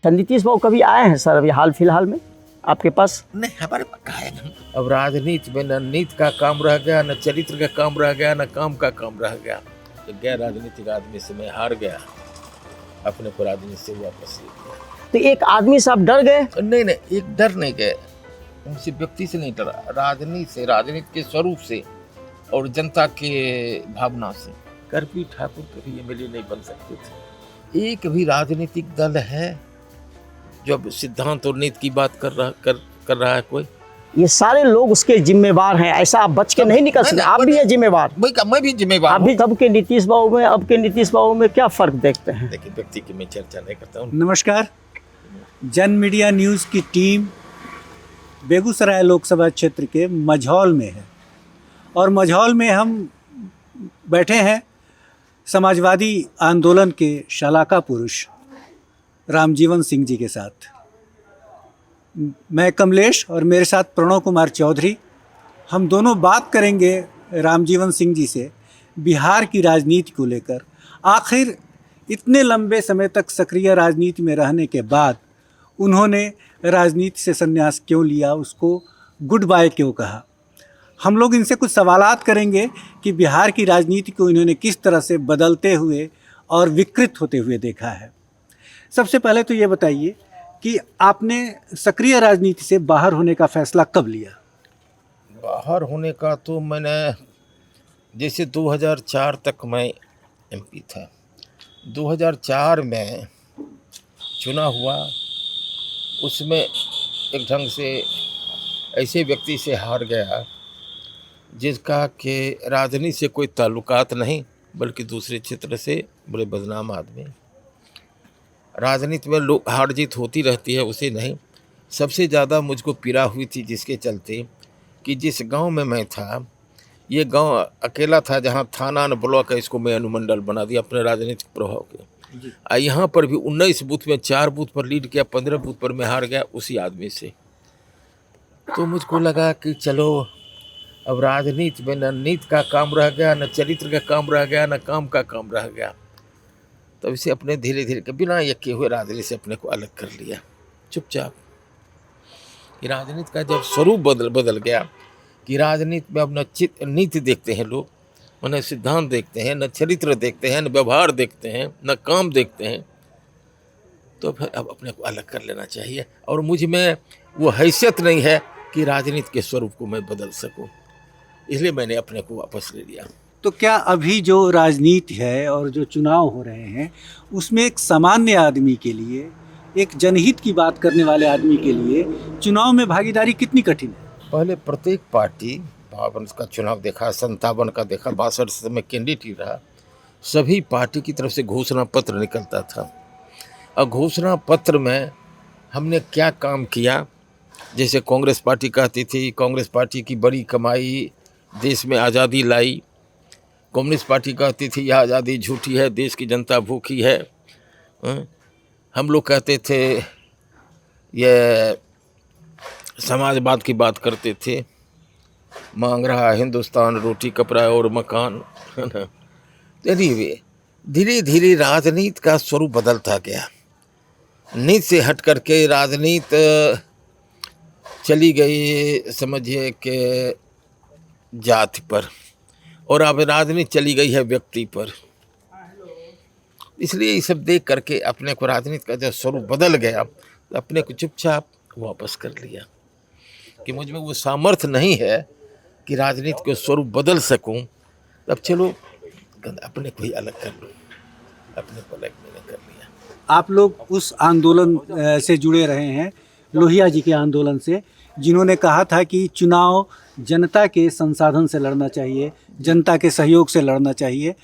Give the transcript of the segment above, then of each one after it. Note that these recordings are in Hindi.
नीतीश बाबू कभी आए हैं सर अभी हाल फिलहाल में आपके पास? नहीं, हमारे पास कहा है ना। अब राजनीति में न नीति का काम रह गया, न चरित्र का काम रह गया, न काम का काम रह गया। तो गैर राजनीतिक आदमी से मैं हार गया, अपने को राजनीति से वापस ले लिया। तो एक आदमी से आप डर गए? नहीं, एक डर नहीं गए, उनसे व्यक्ति से नहीं डरा, राजनीति से, राजनीति के स्वरूप से और जनता के भावना से। कर्पूरी ठाकुर कभी एमएलए नहीं बन सकते थे। एक भी राजनीतिक दल है जो अब सिद्धांत और नीति की बात कर रहा है कोई? ये सारे लोग उसके जिम्मेवार हैं, ऐसा आप बच के नहीं निकल सकते। आप भी है जिम्मेवार, मैं भी जिम्मेवार। अभी तब के नीतीश बाबू में अब के नीतीश बाबू में क्या फर्क देखते हैं? देखिए, व्यक्ति की मैं चर्चा नहीं करता हूँ। नमस्कार, जन मीडिया न्यूज़ की टीम बेगूसराय लोकसभा क्षेत्र के मझौल में है और मझौल में हम बैठे हैं समाजवादी आंदोलन के शलाका पुरुष रामजीवन सिंह जी के साथ। मैं कमलेश और मेरे साथ प्रणव कुमार चौधरी, हम दोनों बात करेंगे रामजीवन सिंह जी से बिहार की राजनीति को लेकर। आखिर इतने लंबे समय तक सक्रिय राजनीति में रहने के बाद उन्होंने राजनीति से संन्यास क्यों लिया, उसको गुड बाय क्यों कहा। हम लोग इनसे कुछ सवालात करेंगे कि बिहार की राजनीति को इन्होंने किस तरह से बदलते हुए और विकृत होते हुए देखा है। सबसे पहले तो ये बताइए कि आपने सक्रिय राजनीति से बाहर होने का फैसला कब लिया? बाहर होने का तो मैंने, जैसे 2004 तक मैं एमपी था, 2004 में चुनाव हुआ, उसमें एक ढंग से ऐसे व्यक्ति से हार गया जिसका कि राजनीति से कोई ताल्लुकात नहीं, बल्कि दूसरे क्षेत्र से बड़े बदनाम आदमी। राजनीति में लोग हार जीत होती रहती है, उसे नहीं। सबसे ज़्यादा मुझको पीड़ा हुई थी जिसके चलते कि जिस गांव में मैं था, ये गांव अकेला था जहां थाना न ब्लॉक है, इसको मैं अनुमंडल बना दिया अपने राजनीतिक प्रभाव के। यहाँ पर भी 19 बूथ में 4 बूथ पर लीड किया, 15 बूथ पर मैं हार गया उसी आदमी से। तो मुझको लगा कि चलो अब राजनीति में न नीति का काम रह गया, न चरित्र का काम रह गया, न काम का काम रह गया। तब इसे अपने धीरे धीरे बिना यके हुए राजनीति से अपने को अलग कर लिया, चुपचाप। कि राजनीति का जब स्वरूप बदल गया कि राजनीति में अब न नीति देखते हैं लोग, न सिद्धांत देखते हैं, न चरित्र देखते हैं, न व्यवहार देखते हैं, न काम देखते हैं, तो फिर अब अपने को अलग कर लेना चाहिए। और मुझ में वो हैसियत नहीं है कि राजनीति के स्वरूप को मैं बदल सकूं, इसलिए मैंने अपने को वापस ले लिया। तो क्या अभी जो राजनीति है और जो चुनाव हो रहे हैं उसमें एक सामान्य आदमी के लिए, एक जनहित की बात करने वाले आदमी के लिए चुनाव में भागीदारी कितनी कठिन है? पहले प्रत्येक पार्टी 52 का चुनाव देखा, 57 का देखा, 62 से मैं कैंडिडेट रहा, सभी पार्टी की तरफ से घोषणा पत्र निकलता था। और घोषणा पत्र में हमने क्या काम किया, जैसे कांग्रेस पार्टी कहती थी कांग्रेस पार्टी की बड़ी कमाई देश में आज़ादी लाई, कम्युनिस्ट पार्टी कहती थी यह आज़ादी झूठी है, देश की जनता भूखी है। हम लोग कहते थे ये समाजवाद की बात करते थे, मांग रहा हिंदुस्तान रोटी कपड़ा और मकान, है ना। एनीवे, धीरे धीरे राजनीति का स्वरूप बदलता गया, नीति से हट करके राजनीति चली गई समझिए कि जाति पर, और अब राजनीति चली गई है व्यक्ति पर। इसलिए ये सब देख करके अपने को राजनीति का जब स्वरूप बदल गया तो अपने को चुपचाप वापस कर लिया कि मुझ में वो सामर्थ्य नहीं है कि राजनीति के स्वरूप बदल सकूं। तब चलो अपने को ही अलग कर लो, अपने को अलग मैंने कर लिया। आप लोग उस आंदोलन से जुड़े रहे हैं, लोहिया जी के आंदोलन से, जिन्होंने कहा था कि चुनाव जनता के संसाधन से लड़ना चाहिए, जनता के सहयोग से लड़ना चाहिए।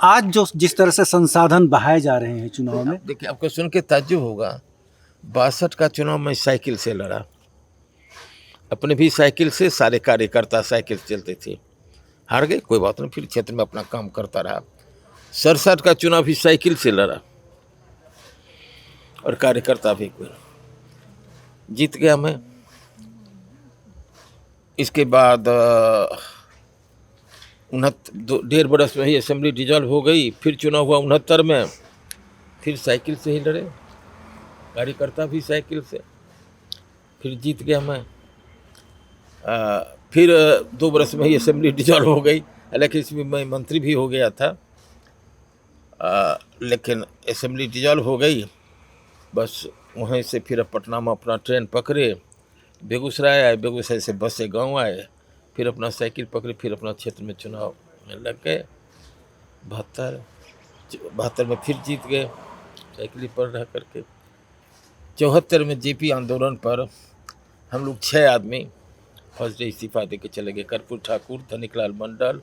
आज जो जिस तरह से संसाधन बहाए जा रहे हैं चुनाव में, देखिए आपको सुन के ताज्जुब होगा, 62 का चुनाव मैं साइकिल से लड़ा, अपने भी साइकिल से, सारे कार्यकर्ता साइकिल से चलते थे, हार गए कोई बात नहीं, फिर क्षेत्र में अपना काम करता रहा। 67 का चुनाव भी साइकिल से लड़ा और कार्यकर्ता भी कोई जीत गया मैं। इसके बाद 1.5 में ही असेंबली डिजॉल्व हो गई, फिर चुनाव हुआ 69 में, फिर साइकिल से ही लड़े। कार्यकर्ता भी साइकिल से। फिर जीत गया मैं। फिर 2 बरस में ही असेंबली डिजॉल्व हो गई, हालांकि इसमें मैं मंत्री भी हो गया था। लेकिन असेंबली डिजॉल्व हो गई, बस वहीं से फिर पटना में अपना ट्रेन पकड़े, बेगूसराय आए, बेगूसराय से बस से गांव आए, फिर अपना साइकिल पकड़े, फिर अपना क्षेत्र में चुनाव में लग गए। 72 में फिर जीत गए साइकिल पर रह करके। 74 में जेपी आंदोलन पर हम लोग 6 आदमी फर्स्ट डे इस्तीफा दे के चले गए। कर्पूर ठाकुर, धनिकलाल मंडल,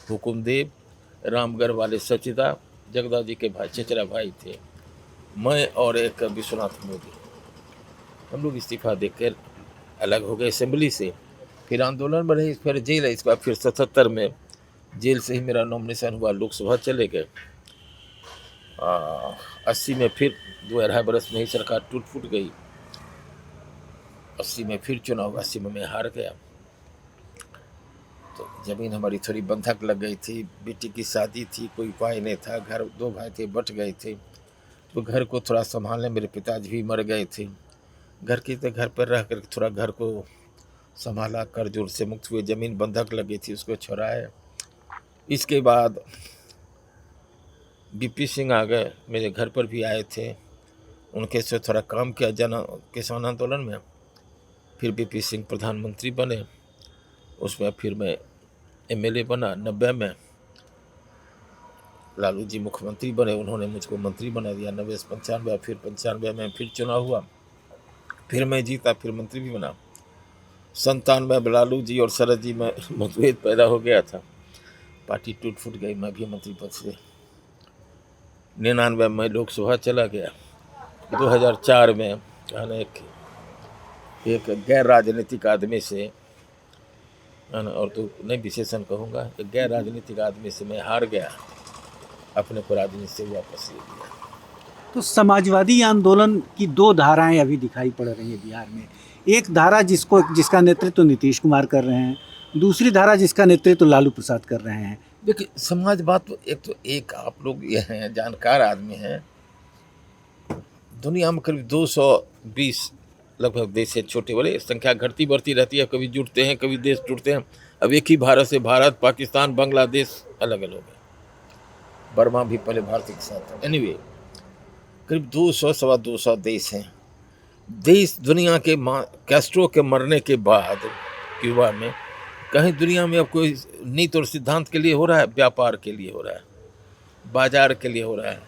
हुकुमदेव, रामगढ़ वाले सचिदा, जगदा जी के भाई चचरा भाई थे, मैं और एक विश्वनाथ मोदी। हम लोग इस्तीफा देकर अलग हो गए असेंबली से। फिर आंदोलन में रहे, फिर जेल है। इस बार फिर 77 में जेल से ही मेरा नॉमिनेशन हुआ, लोकसभा चले गए। 80 में फिर 2-2.5 बरस में ही सरकार टूट फूट गई। 80 में फिर चुनाव, 80 में मैं हार गया। तो ज़मीन हमारी थोड़ी बंधक लग गई थी, बेटी की शादी थी, कोई उपाय नहीं था, घर 2 भाई थे बट गए थे, तो घर को थोड़ा संभालने मेरे पिताजी भी मर गए थे। घर पर रह कर थोड़ा घर को संभाला, कर्ज उर्ज से मुक्त हुए, ज़मीन बंधक लगी थी उसको छुड़ाए। इसके बाद बीपी सिंह आ गए, मेरे घर पर भी आए थे, उनके से थोड़ा काम किया किसान आंदोलन में। फिर बीपी सिंह प्रधानमंत्री बने, उसमें फिर मैं एमएलए बना। 90 में लालू जी मुख्यमंत्री बने, उन्होंने मुझको मंत्री बना दिया। 90 से 95, फिर 95 में फिर चुनाव हुआ, फिर मैं जीता, फिर मंत्री भी बना। 97 में लालू जी और शरद जी में मतभेद पैदा हो गया था, पार्टी टूट फूट गई, मैं भी मंत्री पद से। 99 में लोकसभा चला गया। 2004 में एक गैर राजनीतिक आदमी से, और तो नहीं विशेषण कहूँगा, एक गैर राजनीतिक आदमी से मैं हार गया, अपने को राजनीति से वापस ले लिया। तो समाजवादी आंदोलन की 2 धाराएं अभी दिखाई पड़ रही है बिहार में। एक धारा जिसका नेतृत्व नीतीश कुमार कर रहे हैं, दूसरी धारा जिसका नेतृत्व लालू प्रसाद कर रहे हैं। देखिए, समाजवाद तो एक आप लोग ये हैं, जानकार आदमी हैं। दुनिया में करीब 220 लगभग देश है, छोटे बड़े, संख्या घटती बढ़ती रहती है, कभी जुड़ते हैं, कभी देश जुड़ते हैं। अब एक ही भारत से भारत, पाकिस्तान, बांग्लादेश अलग अलग है, बर्मा भी पहले भारत के साथ था। एनीवे, करीब 200-225 देश हैं। देश दुनिया के कैस्ट्रो के मरने के बाद क्यूबा में कहीं दुनिया में अब कोई नीति और सिद्धांत के लिए हो रहा है, व्यापार के लिए हो रहा है, बाजार के लिए हो रहा है।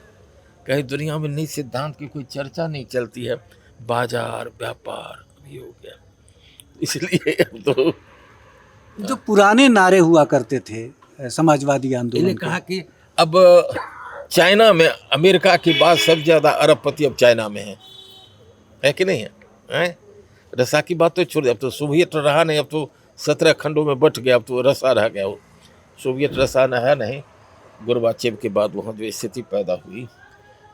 कहीं दुनिया में नीति सिद्धांत की कोई चर्चा नहीं चलती है, बाजार व्यापार भी हो गया। इसलिए अब तो जो पुराने नारे हुआ करते थे समाजवादी आंदोलन मैंने कहा कि अब चाइना में अमेरिका के बाद सबसे ज़्यादा अरबपति अब चाइना में है कि नहीं है? रसा की बात तो छोड़ दे, अब तो सोवियत रहा नहीं, अब तो 17 खंडों में बट गया, अब तो रसा रह गया। वो सोवियत रसा न है नहीं, गोरबाचेव के बाद वहाँ जो स्थिति पैदा हुई।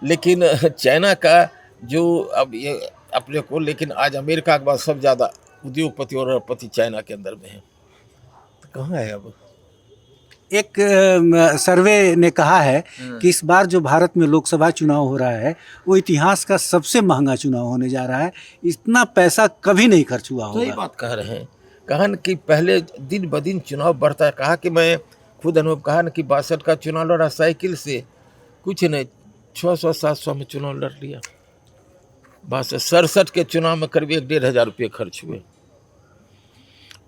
लेकिन चाइना का जो अब ये अपने को, लेकिन आज अमेरिका के बाद सबसे ज़्यादा उद्योगपति और अरबपति चाइना के अंदर में है। तो कहाँ है अब? एक सर्वे ने कहा है कि इस बार जो भारत में लोकसभा चुनाव हो रहा है वो इतिहास का सबसे महंगा चुनाव होने जा रहा है। इतना पैसा कभी नहीं खर्च हुआ होगा। तो ये बात कह रहे हैं, कहा न कि पहले दिन ब दिन चुनाव बढ़ता है। कहा कि मैं खुद अनुभव, कहा न कि 62 का चुनाव लड़ा साइकिल से, कुछ नहीं 600-700 में चुनाव लड़ लिया। 67 के चुनाव में करीब 1-1.5 हज़ार रुपये खर्च हुए।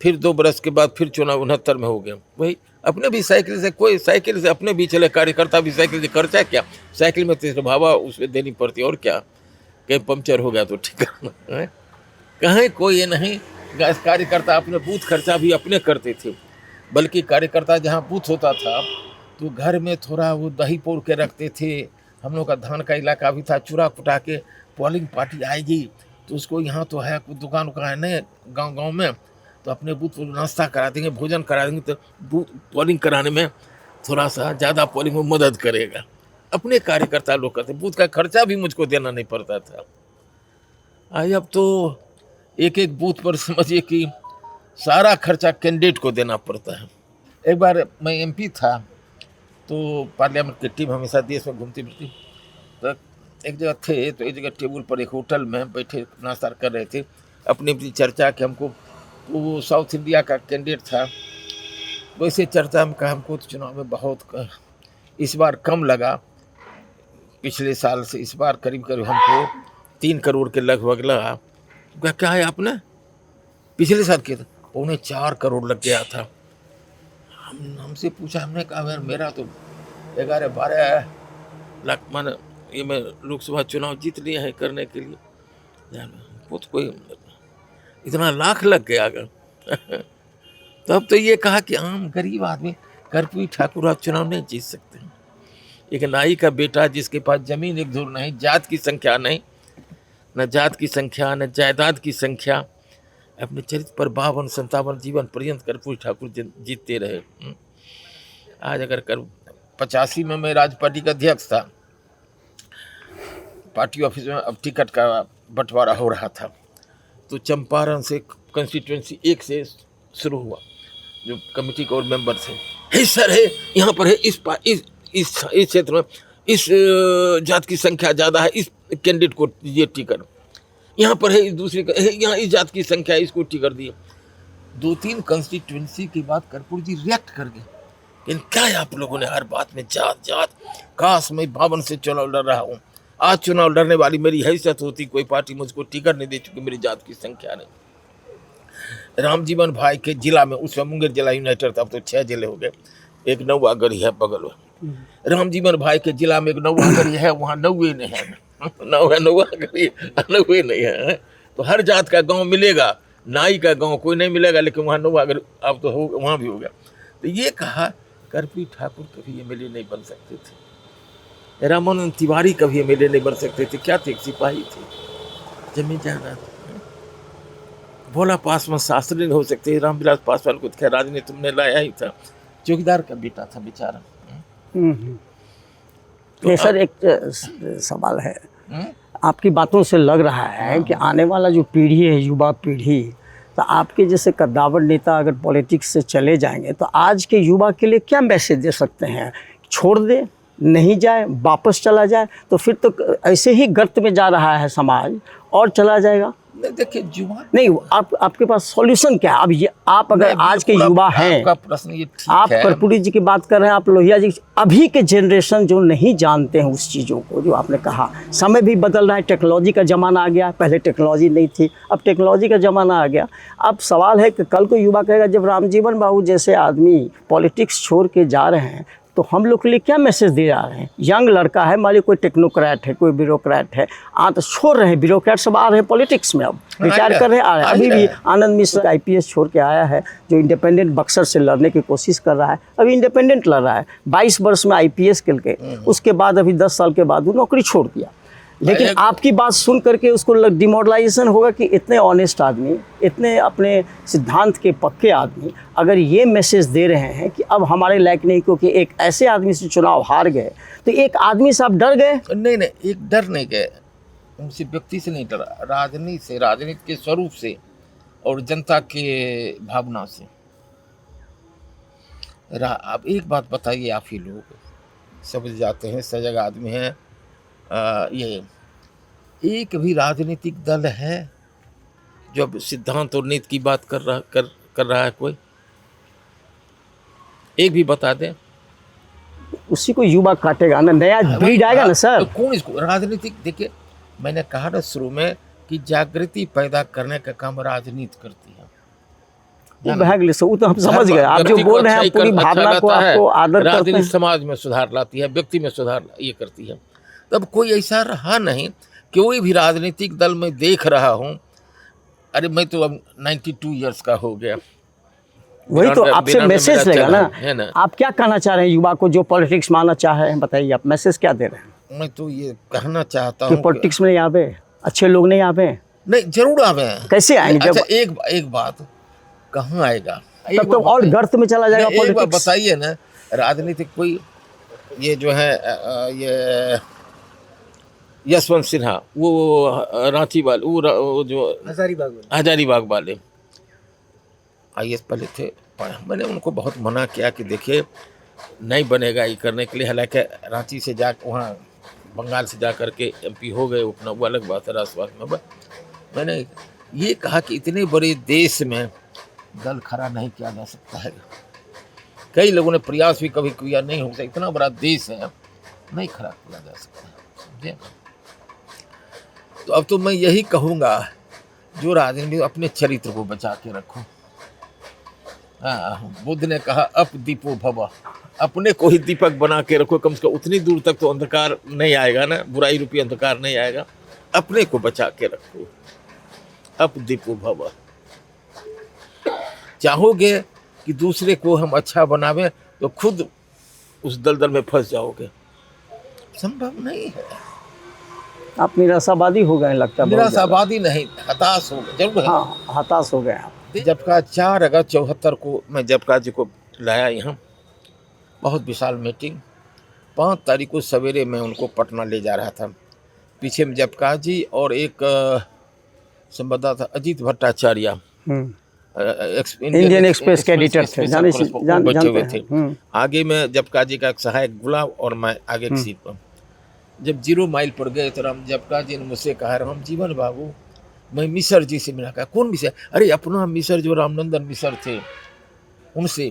फिर 2 बरस के बाद फिर चुनाव 69 में हो गया। वही अपने भी साइकिल से, कोई साइकिल से अपने भी चले, कार्यकर्ता भी साइकिल से, खर्चा क्या साइकिल में तो भावा उसमें देनी पड़ती, और क्या, कहीं पंक्चर हो गया तो ठीक है। कहीं कोई ये नहीं, कार्यकर्ता अपने बूथ खर्चा भी अपने करते थे। बल्कि कार्यकर्ता जहाँ बूथ होता था तो घर में थोड़ा वो दही पोड़ के रखते थे। हम लोग का धान का इलाका भी था, चूरा कुटा के पोलिंग पार्टी आएगी तो उसको, यहाँ तो है कुछ दुकान उकान है नहीं गाँव में, तो अपने बूथ पर नाश्ता करा देंगे, भोजन करा देंगे, तो बूथ पोलिंग कराने में थोड़ा सा ज़्यादा पोलिंग में मदद करेगा। अपने कार्यकर्ता लोग करते, बूथ का खर्चा भी मुझको देना नहीं पड़ता था। आज अब तो एक बूथ पर समझिए कि सारा खर्चा कैंडिडेट को देना पड़ता है। एक बार मैं एमपी था, तो पार्लियामेंट की टीम हमेशा देश में घूमती फिरती, तो एक जगह थे, तो एक जगह टेबल पर एक होटल में बैठे नाश्ता कर रहे थे, अपनी अपनी चर्चा कि हमको, वो साउथ इंडिया का कैंडिडेट था, वैसे चर्चा में कहा हमको तो चुनाव में बहुत इस बार कम लगा पिछले साल से, इस बार करीब करीब हमको 3 करोड़ के लगभग लगा। क्या है आपने पिछले साल किया था? 4.25 करोड़ लग गया था। हमसे पूछा, हमने कहा यार मेरा तो 11-12 लाख मान ये मैं लोकसभा चुनाव जीत लिया है करने के लिए, यार वो तो कोई इतना लाख लग गया अगर तब तो ये कहा कि आम गरीब आदमी कर्पूरी ठाकुर आप चुनाव नहीं जीत सकते। एक नाई का बेटा जिसके पास जमीन एक धूर नहीं, जात की संख्या नहीं, न जात की संख्या न जायदाद की संख्या, अपने चरित्र पर 52-57 जीवन पर्यंत कर्पूरी ठाकुर जीतते रहे। आज अगर 85 में मैं राज पार्टी का अध्यक्ष था, पार्टी ऑफिस में अब टिकट का बंटवारा हो रहा था, तो चंपारण से कंस्टिट्यूंसी 1 से शुरू हुआ, जो कमेटी के और मेंबर थे, हे सर है यहाँ पर है इस क्षेत्र में इस जात की संख्या ज़्यादा है, इस कैंडिडेट को ये टिकट, यहाँ पर है इस दूसरे का, यहाँ इस जात की संख्या है, इसको टिकट दिए। 2-3 कंस्टिट्यूंसी के बाद कर्पूरी जी रिएक्ट कर गए, लेकिन क्या है आप लोगों ने हर बात में जात जात, काश मैं 52 से चुनाव लड़ रहा हूँ, आज चुनाव लड़ने वाली मेरी हैसियत होती, कोई पार्टी मुझको टिकट नहीं दे चुकी, मेरी जात की संख्या नहीं। रामजीवन भाई के जिला में, उस समय मुंगेर जिला यूनाइटेड था, अब तो 6 जिले हो गए, एक नौवागढ़ी है बगल में, रामजीवन भाई के जिला में एक नौवागढ़ी है, वहाँ 90 नहीं है, नौवागढ़ी 90 नहीं है, तो हर जात का गांव मिलेगा, नाई का गांव कोई नहीं मिलेगा, लेकिन वहाँ नौवागढ़ी अब तो हो, वहाँ भी हो गया। तो ये कहा कर्पूरी ठाकुर कभी एमएलए नहीं बन सकते थे, रामानंद तिवारी कभी एमएलए नहीं बन सकते थे, क्या थे, सिपाही थे, जमीन जायदाद। भोला पासवान शास्त्री नहीं हो सकते, रामविलास पासवान को खैर राजनीति तुमने लाया ही था, चौकीदार का बेटा था बेचारा। तो सर एक सवाल है, आपकी बातों से लग रहा है कि आने वाला जो पीढ़ी है, युवा पीढ़ी, तो आपके जैसे कद्दावर नेता अगर पॉलिटिक्स से चले जाएंगे तो आज के युवा के लिए क्या मैसेज दे सकते हैं? छोड़ दे, नहीं जाए, वापस चला जाए, तो फिर तो ऐसे ही गर्त में जा रहा है समाज और चला जाएगा। देखिए युवा नहीं, आपके पास सॉल्यूशन क्या है? अब ये आप अगर आज के युवा हैं, आपका प्रश्न ये ठीक आप है। कर्पूरी जी की बात कर रहे हैं, आप लोहिया जी, अभी के जनरेशन जो नहीं जानते हैं उस चीज़ों को, जो आपने कहा, समय भी बदल रहा है, टेक्नोलॉजी का ज़माना आ गया, पहले टेक्नोलॉजी नहीं थी, अब टेक्नोलॉजी का ज़माना आ गया। अब सवाल है कि कल को युवा कहेगा जब रामजीवन बाबू जैसे आदमी पॉलिटिक्स छोड़ के जा रहे हैं, तो हम लोग के लिए क्या मैसेज दे जा रहे हैं? यंग लड़का है, मान लीजिए कोई टेक्नोक्रेट है, कोई ब्यूरोक्रेट है, तो छोड़ रहे हैं, ब्यूरोक्रेट सब आ रहे हैं पॉलिटिक्स में, अब रिटायर कर रहे हैं, आ रहे हैं। अभी भी आनंद मिश्र IPS छोड़ के आया है, जो इंडिपेंडेंट बक्सर से लड़ने की कोशिश कर रहा है, अभी इंडिपेंडेंट लड़ रहा है, 22 वर्ष में IPS के, उसके बाद अभी 10 साल के बाद वो नौकरी छोड़ दिया। लेकिन आपकी बात सुन करके उसको डिमोरलाइजेशन होगा कि इतने ऑनेस्ट आदमी, इतने अपने सिद्धांत के पक्के आदमी अगर ये मैसेज दे रहे हैं कि अब हमारे लायक नहीं, क्योंकि एक ऐसे आदमी से चुनाव हार गए, तो एक आदमी से आप डर गए? नहीं, एक डर नहीं गए, उनसे व्यक्ति से नहीं डरा, राजनीति से, राजनीति के स्वरूप से और जनता के भावना से। अब एक बात बताइए, आप ही लोग समझ जाते हैं, सजग आदमी हैं, ये एक भी राजनीतिक दल है जो अब सिद्धांत और नीति की बात कर रहा है? कोई एक भी बता दें। उसी को युवा काटेगा ना, नया ब्रीड आएगा ना सर। तो कौन इसको राजनीतिक, देखिए मैंने कहा ना शुरू में कि जागृति पैदा करने का काम राजनीति करती है। वो तो हम समझ गए, आप जो बोल रहे हैं पूरी भावना को आपको आदर करते हैं। समाज में सुधार लाती है, व्यक्ति में सुधार ये करती है। तब कोई ऐसा रहा नहीं, कोई भी राजनीतिक दल में देख रहा हूँ, अरे मैं तो अब 92 ईयर्स का हो गया, वही तो आपसे मैसेज लेगा ना। आप क्या कहना चाह रहे हैं युवा को जो पॉलिटिक्स में आना चाह रहे हैं? बताइए, आप मैसेज क्या दे रहे हैं? मैं तो ये कहना चाहता हूँ कि पॉलिटिक्स में नहीं आवे, अच्छे लोग नहीं आवे। नहीं, जरूर आवे। कैसे आएंगे? अच्छा, एक बात, कहाँ आएगा? तब तो और गर्त में चला जाएगा पॉलिटिक्स। बताइए ना, राजनीतिक कोई ये जो है ये यशवंत सिन्हा, वो रांची वाले, वो जो हजारीबाग वाले IAS पहले थे, मैंने उनको बहुत मना किया कि देखिए नहीं बनेगा ये करने के लिए, हालांकि रांची से जाकर वहाँ बंगाल से जा कर के MP हो गए, अपना वो अलग बात है, राष्ट्रवाद में। मैंने ये कहा कि इतने बड़े देश में दल खड़ा नहीं किया जा सकता है। कई लोगों ने प्रयास भी कभी किया, नहीं हो सकता, इतना बड़ा देश है, नहीं खड़ा किया जा सकता है, समझे। तो अब तो मैं यही कहूँगा, जो राजनीति अपने चरित्र को बचा के रखो। हाँ, बुद्ध ने कहा अप दीपो भव, अपने को ही दीपक बना के रखो, कम से कम उतनी दूर तक तो अंधकार नहीं आएगा ना, बुराई रूपी अंधकार नहीं आएगा। अपने को बचा के रखो, अप दीपो भव। चाहोगे कि दूसरे को हम अच्छा बनावे तो खुद उस दलदल में फंस जाओगे, संभव नहीं है। आप निराशावादी हो गए लगता है। निराशावादी नहीं, हताश हो गए जरूर है। हाँ, हताश हो गए आप। जब का 4 अगस्त 74 को मैं जयप्रकाश जी को लाया यहाँ, बहुत विशाल मीटिंग। 5 तारीख को सवेरे मैं उनको पटना ले जा रहा था, पीछे में जयप्रकाश जी और एक संवाददाता अजीत भट्टाचार्य, इंडियन एक्सप्रेस के एडिटर थे, बचे हुए थे। आगे में जयप्रकाश जी का एक सहायक गुलाब और मैं आगे की सीट पर। जब 0 माइल पर गए तो जयप्रकाश जी ने मुझसे कहा, राम जीवन बाबू मैं मिसर जी से मिला। कहा कौन मिसर? अरे अपना मिसर जो रामनंदन मिसर थे, उनसे।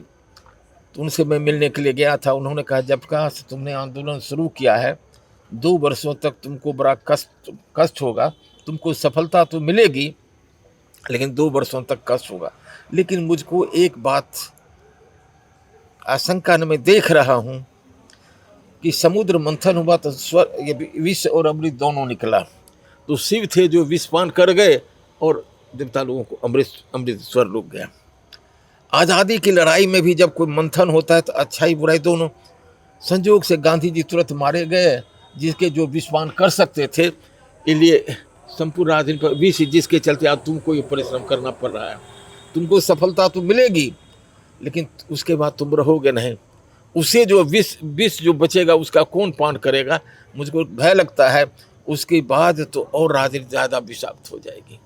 तो उनसे मैं मिलने के लिए गया था। उन्होंने कहा जयप्रकाश तुमने आंदोलन शुरू किया है, 2 वर्षों तक तुमको बड़ा कष्ट होगा, तुमको सफलता तो मिलेगी लेकिन 2 वर्षों तक कष्ट होगा। लेकिन मुझको एक बात आशंका में देख रहा हूँ कि समुद्र मंथन हुआ तो ये विष और अमृत दोनों निकला। तो शिव थे जो विषपान कर गए और देवता लोगों को अमृत स्वर रुक गया। आज़ादी की लड़ाई में भी जब कोई मंथन होता है तो अच्छाई बुराई दोनों। संयोग से गांधी जी तुरंत मारे गए, जिसके जो विषपान कर सकते थे, इसलिए संपूर्ण राजनीति पर विष, जिसके चलते आज तुमको ये परिश्रम करना पड़ रहा है। तुमको सफलता तो मिलेगी लेकिन उसके बाद तुम रहोगे नहीं। उसे जो विष जो बचेगा उसका कौन पान करेगा? मुझको भय लगता है उसके बाद तो और राजनीति ज़्यादा विषाक्त हो जाएगी।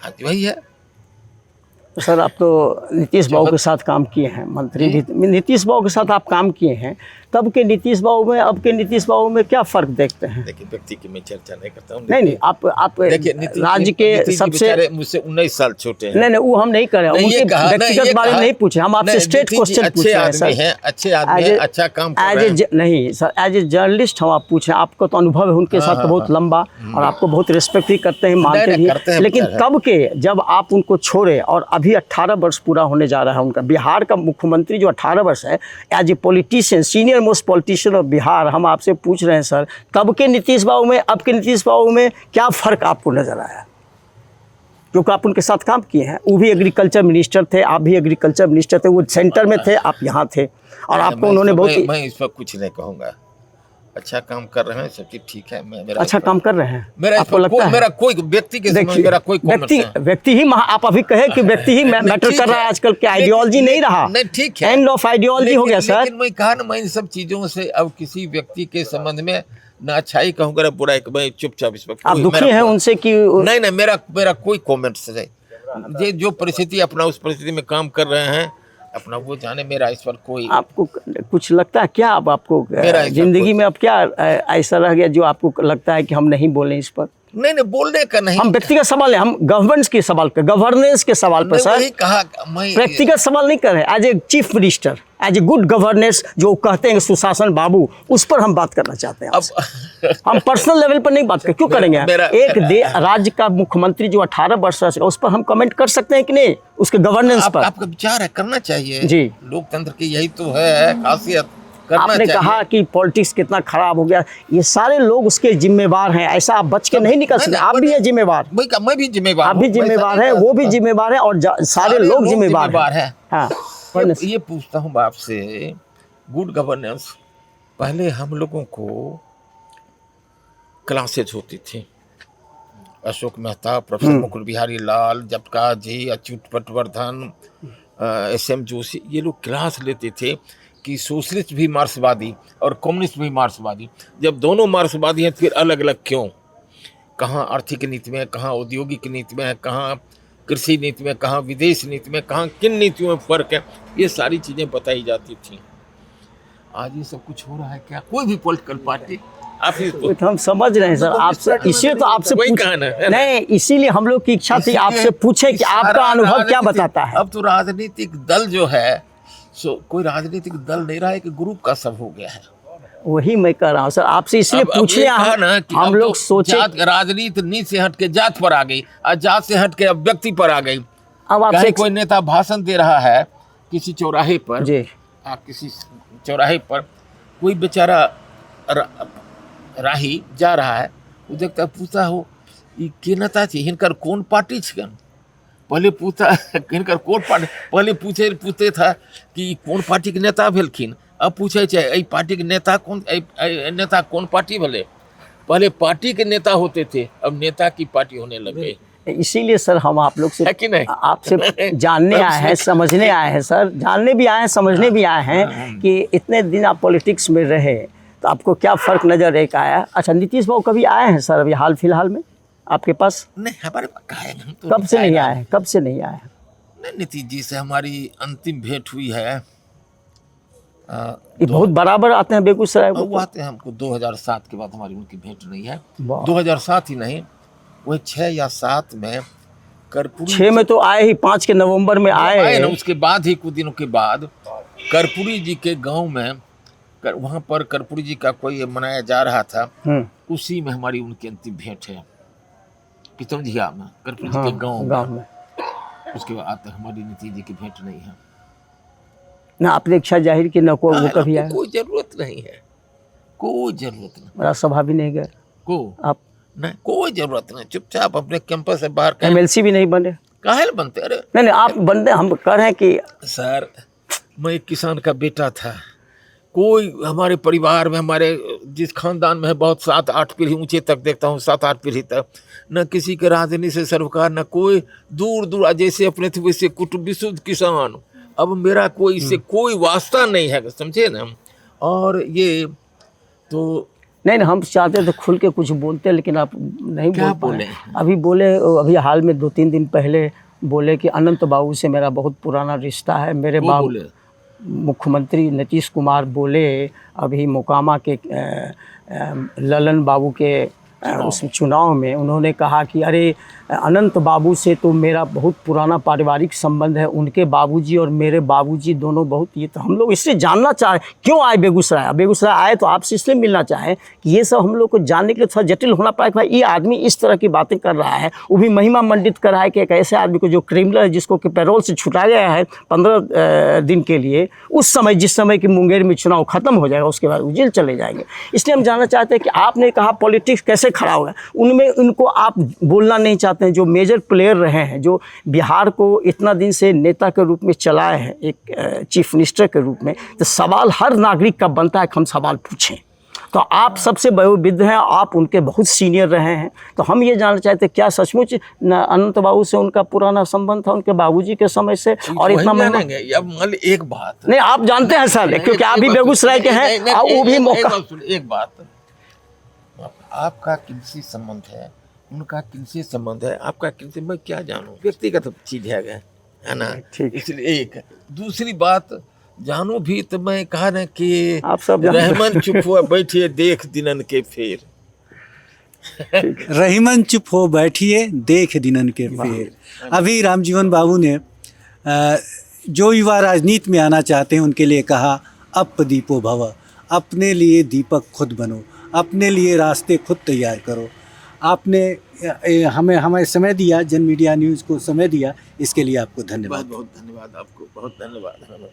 हाँ वही है। सर आप तो नीतीश बाबू के साथ काम किए हैं, मंत्री नीतीश बाबू के साथ आप काम किए हैं। तब के नीतीश बाबू में अब के नीतीश बाबू में क्या फ़र्क देखते हैं? देखिए व्यक्ति की मैं चर्चा नहीं करता हूँ। नहीं आप राज्य के सबसे मुझसे 19 साल छोटे हैं। नहीं वो हम नहीं कर रहे हैं, उनके व्यक्तिगत बारे में नहीं पूछे, हम आपसे स्ट्रेट क्वेश्चन पूछ रहे हैं सर। अच्छे आदमी हैं, अच्छा काम कर रहे हैं। नहीं सर, एज ए जर्नलिस्ट हम आप पूछ रहे हैं, आपका तो अनुभव है उनके साथ बहुत लंबा और आपको बहुत रिस्पेक्ट भी करते हैं, मानते भी हैं। लेकिन तब के जब आप उनको छोड़े और अभी 18 वर्ष पूरा होने जा रहा है उनका, बिहार का मुख्यमंत्री जो 18 वर्ष है, as a politician, senior most politician of Bihar, हम आपसे पूछ रहे हैं सर, तब के नीतीश बाबू में अब के नीतीश बाबू में क्या फ़र्क आपको नज़र आया? क्योंकि आप उनके साथ काम किए हैं, वो भी एग्रीकल्चर मिनिस्टर थे, आप भी एग्रीकल्चर मिनिस्टर थे, वो सेंटर में थे, आप यहाँ थे और आपको उन्होंने बहुत। मैं इस पर कुछ नहीं कहूँगा, अच्छा काम कर रहे हैं, सब चीज ठीक है। मेरा अच्छा काम कर रहे हैं, मेरा आपको लगता है? मेरा कोई व्यक्ति के समय मेरा कोई व्यक्ति ही आप अभी कहे कि व्यक्ति ही मैटर कर रहा है आजकल के, आइडियोलॉजी नहीं रहा। नहीं ठीक है, एंड ऑफ आइडियोलॉजी हो गया सर। लेकिन मैं कहा ना, मैं इन सब चीजों से अब किसी व्यक्ति के संबंध में ना अच्छाई कहूँगा ना बुराई, मैं चुपचाप इस पर। आप दुखी हैं उनसे कि नहीं मेरा कोई कॉमेंट्स है। जो परिस्थिति अपना उस परिस्थिति में काम कर रहे हैं अपना वो जाने, मेरा इस पर कोई। आपको कुछ लगता है क्या अब आपको जिंदगी में अब क्या ऐसा रह गया जो आपको लगता है कि हम नहीं बोलें इस पर? नहीं बोलने का नहीं, हम व्यक्तिगत सवाल है, हम गवर्नेंस के सवाल पे, गवर्नेंस के सवाल पर सर कहा, व्यक्तिगत सवाल नहीं कर रहे। As a chief minister, as a good governance जो कहते हैं सुशासन बाबू, उस पर हम बात करना चाहते हैं। अब हम पर्सनल लेवल पर नहीं बात करें, क्यों करेंगे? एक राज्य का मुख्यमंत्री जो 18 वर्ष का, उस पर हम कमेंट कर सकते हैं कि नहीं, उसके गवर्नेंस पर? आपका विचार है, करना चाहिए जी, लोकतंत्र की यही तो है खासियत। आपने कहा कि पॉलिटिक्स कितना खराब हो गया, ये सारे लोग उसके जिम्मेवार हैं, ऐसा आप बच के नहीं निकल सकते। आप भी है जिम्मेवार, मैं भी जिम्मेवार, आप भी जिम्मेवार है, वो भी जिम्मेवार है और सारे लोग जिम्मेवार हैं। हाँ, ये पूछता हूँ आपसे, गुड गवर्नेंस, पहले हम लोगों को क्लासेज होती थी, अशोक मेहता, प्रोफेसर मुकुल बिहारी लाल, जयप्रकाश जी, अच्युत पटवर्धन, SM जोशी, ये लोग क्लास लेते थे कि सोशलिस्ट भी मार्क्सवादी और कम्युनिस्ट भी मार्क्सवादी। जब दोनों मार्क्सवादी हैं फिर अलग अलग क्यों? कहाँ आर्थिक नीति में, कहाँ औद्योगिक नीति में, कहाँ कृषि नीति में, कहाँ विदेश नीति में, कहाँ किन नीतियों में फ़र्क है, ये सारी चीज़ें बताई जाती थी। आज ये सब कुछ हो रहा है क्या? कोई भी पॉलिटिकल पार्टी आप ही वो तो हम समझ रहे हैं सर, आपसे इसीलिए तो आपसे वही पूछ कहना है। नहीं, इसीलिए हम लोग की इच्छा थी आपसे पूछे कि आपका अनुभव क्या बताता है। अब तो राजनीतिक दल जो है सो कोई राजनीतिक दल नहीं रहा है कि ग्रुप का सब हो गया है। वही मैं कह रहा हूँ सर, आपसे इसलिए अब पूछ ये लिया कहा ना कि हम अब लोग तो सोचे। जात राजनीति नीच से हट के जात पर आ गई और जात से हट के अब व्यक्ति पर आ गई। अब आपसे कहीं कोई नेता भाषण दे रहा है किसी चौराहे पर, जी किसी चौराहे पर कोई बेचारा राही जा रहा है, वो देखता पूछता हो ये के नेता छे, हिनकर कौन पार्टी छिकन? पहले पूछता हिनकर कौन पार्टी, पहले पूछते था कि कौन पार्टी के नेता भेलखिन, अब पूछे छे एई पार्टी के नेता कौन, नेता कौन पार्टी भले? पहले पार्टी के नेता होते थे, अब नेता की पार्टी होने लगे। इसीलिए सर हम आप लोग से है कि नहीं? आपसे जानने आए हैं, समझने आए हैं सर, जानने भी आए हैं, समझने भी आए हैं कि इतने दिन आप पॉलिटिक्स में रहे तो आपको क्या फ़र्क नज़र एक आया। अच्छा, नीतीश बाबू कभी आए हैं सर अभी हाल फिलहाल में आपके पास? नहीं, हमारे पास कहा है, हम तो कब से नहीं आए हैं? कब से नहीं आए हैं? नहीं, नीतीश जी से हमारी अंतिम भेंट हुई है। ये बहुत बराबर आते हैं बेगूसराय वो को। आते हैं हमको 2007 के बाद हमारी उनकी भेंट नहीं है। वाह। 2007 ही नहीं, वही 6 या 7 में कर्पूरी 6 में तो आए ही, 5 के नवंबर में आए ना, उसके बाद ही कुछ दिनों के बाद कर्पूरी जी के गांव में वहाँ पर कर्पूरी जी का कोई मनाया जा रहा था, उसी में हमारी उनकी अंतिम भेंट है पितमझिया में, कर्पूरी जी के गाँव में। उसके बाद तक हमारी नीतीश जी की भेंट नहीं है ना। आपने इच्छा जाहिर की ना, को वो कभी आए? कोई जरूरत नहीं है, कोई जरूरत नहीं। मेरा सभा भी नहीं गए को आप? नहीं, कोई जरूरत नहीं, चुपचाप अपने कैंपस से बाहर। MLC भी नहीं बने? काहे बनते? अरे नहीं आप बनते, हम कह रहे हैं कि सर मैं एक किसान का बेटा था, कोई हमारे परिवार में, हमारे जिस खानदान में है, बहुत 7-8 पीढ़ी ऊंचे तक देखता हूँ, 7-8 पीढ़ी तक, न किसी के राजनीति से सरोकार, न कोई दूर दूर, जैसे अपने थे वैसे कुटुंब, विशुद्ध किसान। अब मेरा कोई इससे कोई वास्ता नहीं है, समझे ना। और ये तो नहीं, हम चाहते थे खुल के कुछ बोलते, लेकिन आप नहीं बोले। अभी बोले, अभी हाल में 2-3 दिन पहले बोले कि अनंत बाबू से मेरा बहुत पुराना रिश्ता है। मेरे बाबू मुख्यमंत्री नीतीश कुमार बोले अभी मोकामा के ललन बाबू के उस चुनाव में, उन्होंने कहा कि अरे अनंत बाबू से तो मेरा बहुत पुराना पारिवारिक संबंध है, उनके बाबूजी और मेरे बाबूजी दोनों बहुत। ये तो हम लोग इसलिए जानना चाहें क्यों आए बेगूसराय। बेगूसराय आए तो आपसे इसलिए मिलना चाहें कि ये सब हम लोग को जानने के लिए थोड़ा जटिल होना पड़ा कि भाई ये आदमी इस तरह की बातें कर रहा है, वो भी महिमा मंडित कर रहा है कि एक ऐसे आदमी को जो क्रिमिनल है, जिसको कि पैरोल से छुटा गया है 15 दिन के लिए, उस समय जिस समय कि मुंगेर में चुनाव खत्म हो जाएगा उसके बाद वो जेल चले जाएंगे। इसलिए हम जानना चाहते हैं कि आपने कहा पॉलिटिक्स कैसे खड़ा होगा, उनमें उनको आप बोलना नहीं चाहते हैं, जो मेजर प्लेयर रहे हैं, जो बिहार को इतना दिन से नेता के रूप में चलाए हैं, एक चीफ मिनिस्टर के रूप में। तो सवाल हर नागरिक का बनता है कि हम सवाल पूछें। तो आप सबसे वयोवृद्ध हैं, आप उनके बहुत सीनियर रहे हैं, तो हम ये जानना चाहते हैं क्या सचमुच अनंत बाबू से उनका पुराना संबंध था, उनके बाबूजी के समय से? और इतना एक बात नहीं, आप जानते हैं सर, क्योंकि आप भी बेगूसराय के हैं और वो भी मौका। एक बात, आपका किनसे संबंध है, उनका किनसे संबंध है, आपका किनसे, मैं क्या जानूं, व्यक्तिगत चीज है ना। इसलिए एक दूसरी बात जानू भी तो मैं कहा ना कि आप सब रहमान चुप हुआ बैठिए देख दिनन के फेर। रहीमन चुप हो बैठिए देख दिनन के फेर। अभी रामजीवन बाबू ने जो युवा राजनीति में आना चाहते हैं उनके लिए कहा, अप दीपो भव, अपने लिए दीपक खुद बनो, अपने लिए रास्ते खुद तैयार करो। आपने हमें समय दिया, जन मीडिया न्यूज़ को समय दिया, इसके लिए आपको धन्यवाद। बहुत धन्यवाद आपको, बहुत धन्यवाद।